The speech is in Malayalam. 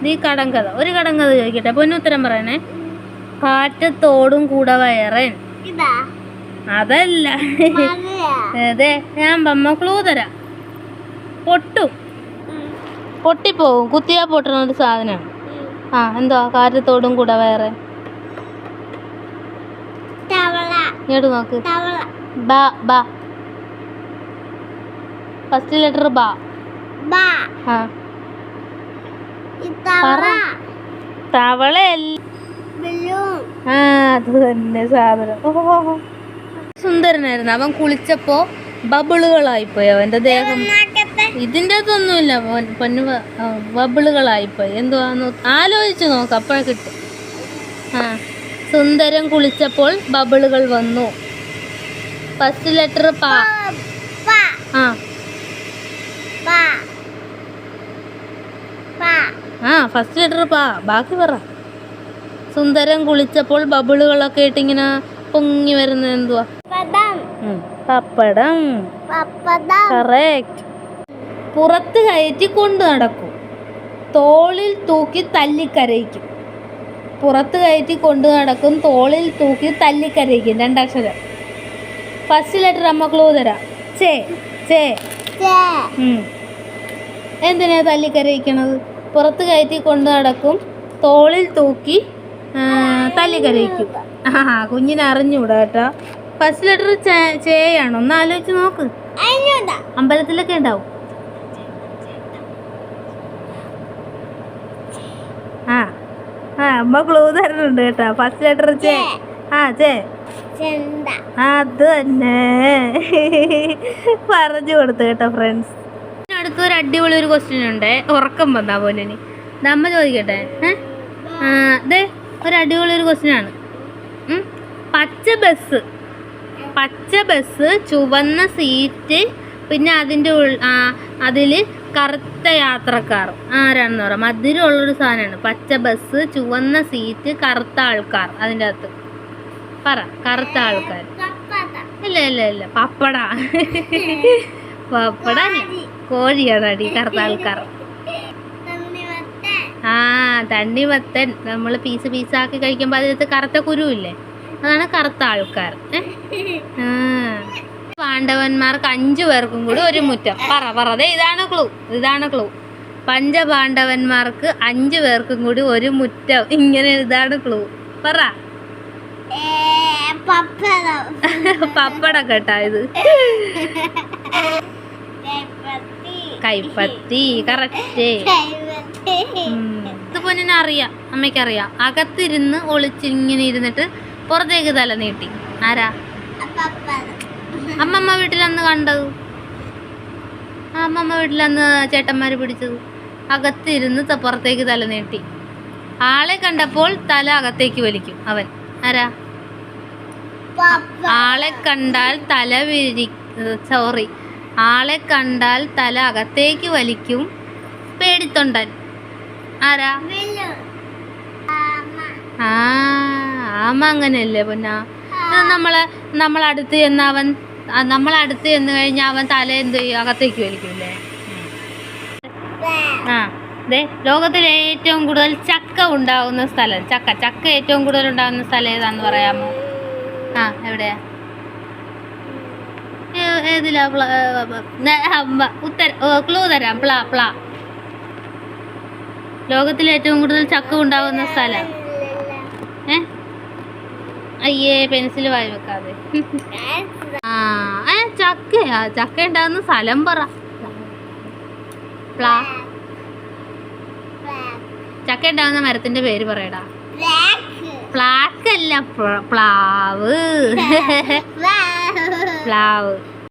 ഈ കടങ്കഥ ഒരു കടങ്കഥ ചോദിക്കട്ടെ, പൊന്നുത്തരം പറയണേ. കാറ്റത്തോടും കൂടെ വയറൻ. അതല്ല, അതെ ഞാൻ ക്ലൂ തരാം. പൊട്ടിപ്പോവും, കുത്തിയാ പൊട്ടണ ഒരു സാധനമാണ്. എന്തുവാ കാറ്റത്തോടും കൂടെ വയറൻ? ഇങ്ങോട്ട് നോക്ക്. ഫസ്റ്റ് ലെറ്റർ ബാ. തവളയല്ല, അത് തന്നെ സാധനം. സുന്ദരനായിരുന്നു അവൻ. കുളിച്ചപ്പോ ബബിളുകളായിപ്പോയി അവന്റെ ദേഹം. ഇതിൻ്റെ അതൊന്നുമില്ല, പൊന്നു ബബിളുകളായിപ്പോയി. എന്തുവാന്ന് ആലോചിച്ച് നോക്ക്, അപ്പോഴേ കിട്ടും. സുന്ദരൻ കുളിച്ചപ്പോൾ ബബിളുകൾ വന്നു. ഫസ്റ്റ് ലെറ്റർ പാ. ഫസ്റ്റ് ലെറ്റർ പാ. ബാക്കി പറ. സുന്ദരൻ കുളിച്ചപ്പോൾ ബബിളുകളൊക്കെ ഇട്ടിങ്ങനെ പൊങ്ങി വരുന്നത് എന്തുവാ? പപ്പടം. കറക്റ്റ്. പുറത്ത് കയറ്റി കൊണ്ടു നടക്കും, തോളിൽ തൂക്കി തല്ലിക്കരയിക്കും. പുറത്ത് കയറ്റി കൊണ്ടു നടക്കും, തോളിൽ തൂക്കി തല്ലിക്കരയിക്കും. 2 അക്ഷരം. ഫസ്റ്റ് ലെറ്റർ അമ്മ ക്ലൂ തരാം. ചേ. എന്തിനാ തല്ലിക്കരയിക്കണത്? പുറത്ത് കയറ്റി കൊണ്ടു നടക്കും, തോളിൽ തൂക്കി തല്ലിക്കരയിക്കും. കുഞ്ഞിനെ അറിഞ്ഞൂടാ കേട്ടോ. ഫസ്റ്റ് ലെറ്റർ ചേയാണോ? ഒന്ന് ആലോചിച്ച് നോക്ക്. അമ്പലത്തിലൊക്കെ ഉണ്ടാവും. അമ്മ ക്ലൂ തരുന്നുണ്ട് കേട്ടോ. ഫസ്റ്റ് ലെറ്റർ ചേ. ചേ അത് തന്നെ പറഞ്ഞു കൊടുത്തു കേട്ടോ ഫ്രണ്ട്സ്. അടുത്തൊരു അടിപൊളി ഒരു ക്വസ്റ്റ്യൻ ഉണ്ട്. ഉറക്കം വന്നാ പോലെ അമ്മ ചോദിക്കട്ടെ. അതെ ഒരു അടിപൊളി ഒരു ക്വസ്റ്റ്യൻ ആണ്. പച്ച ബസ് ചുവന്ന സീറ്റ്, പിന്നെ അതിൽ കറുത്ത യാത്രക്കാർ. ആരാണെന്ന് പറയാം. മധുരമുള്ളൊരു സാധനമാണ്. പച്ച ബസ് ചുവന്ന സീറ്റ് കറുത്ത ആൾക്കാർ. അതിൻ്റെ അകത്ത് പറ. കറുത്ത ആൾക്കാർ. ഇല്ല പപ്പട. കോഴിയാണ് അടി. കറുത്ത ആൾക്കാർ. തണ്ണിമത്തൻ. നമ്മൾ പീസാക്കി കഴിക്കുമ്പോൾ അതിനകത്ത് കറുത്ത കുരുവില്ലേ, അതാണ് കറുത്ത ആൾക്കാർ. പാണ്ഡവന്മാർക്ക് 5 പേർക്കും കൂടി ഒരു മുറ്റം. പറ. ഇതാണ് ക്ലൂ. പഞ്ചപാണ്ഡവന്മാർക്ക് 5 പേർക്കും കൂടി ഒരു മുറ്റം. ഇങ്ങനെ ഇതാണ് ക്ലൂ. പറ. പപ്പടം കേട്ടാ ഇത്. കൈപ്പത്തി. കറക്റ്റ്. ഇത് പൊന്നിനെ അറിയാം, അമ്മയ്ക്കറിയാം. അകത്തിരുന്ന് ഒളിച്ചിങ്ങനെ ഇരുന്നിട്ട് പുറത്തേക്ക് തല നീട്ടി. ആരാ? അമ്മമ്മ വീട്ടിലന്ന് കണ്ടത്. അമ്മമ്മ വീട്ടിലന്ന് ചേട്ടന്മാര് പിടിച്ചത്. അകത്തിരുന്ന് പുറത്തേക്ക് തല നീട്ടി. ആളെ കണ്ടപ്പോൾ തല അകത്തേക്ക് വലിക്കും അവൻ. ആരാ? ആളെ കണ്ടാൽ ആളെ കണ്ടാൽ തല അകത്തേക്ക് വലിക്കും പേടിത്തൊണ്ടൻ. ആരാ? ആമ. അങ്ങനെയല്ലേ പൊന്നാ? നമ്മളടുത്ത് ചെന്ന് കഴിഞ്ഞാൽ അവൻ തല എന്ത് ചെയ്യും? അകത്തേക്ക് വലിക്കൂല്ലേ? ലോകത്തിലെ ഏറ്റവും കൂടുതൽ ചക്ക ഉണ്ടാകുന്ന സ്ഥലം. ചക്ക ഏറ്റവും കൂടുതൽ ഉണ്ടാകുന്ന സ്ഥലം ഏതാന്ന് പറയാമോ? എവിടെയാ? ഏതിലാ? ക്ലൂ തരാം. പ്ലാ. ലോകത്തിലെ ഏറ്റവും കൂടുതൽ ചക്ക ഉണ്ടാകുന്ന സ്ഥലം. അയ്യേ, പെൻസിൽ വായി വെക്കാതെ. ചക്ക ഉണ്ടാകുന്ന സ്ഥലം പറ. ചക്ക ഉണ്ടാകുന്ന മരത്തിന്റെ പേര് പറയടാ. പ്ലാക്കല്ല, പ്ലാവ്.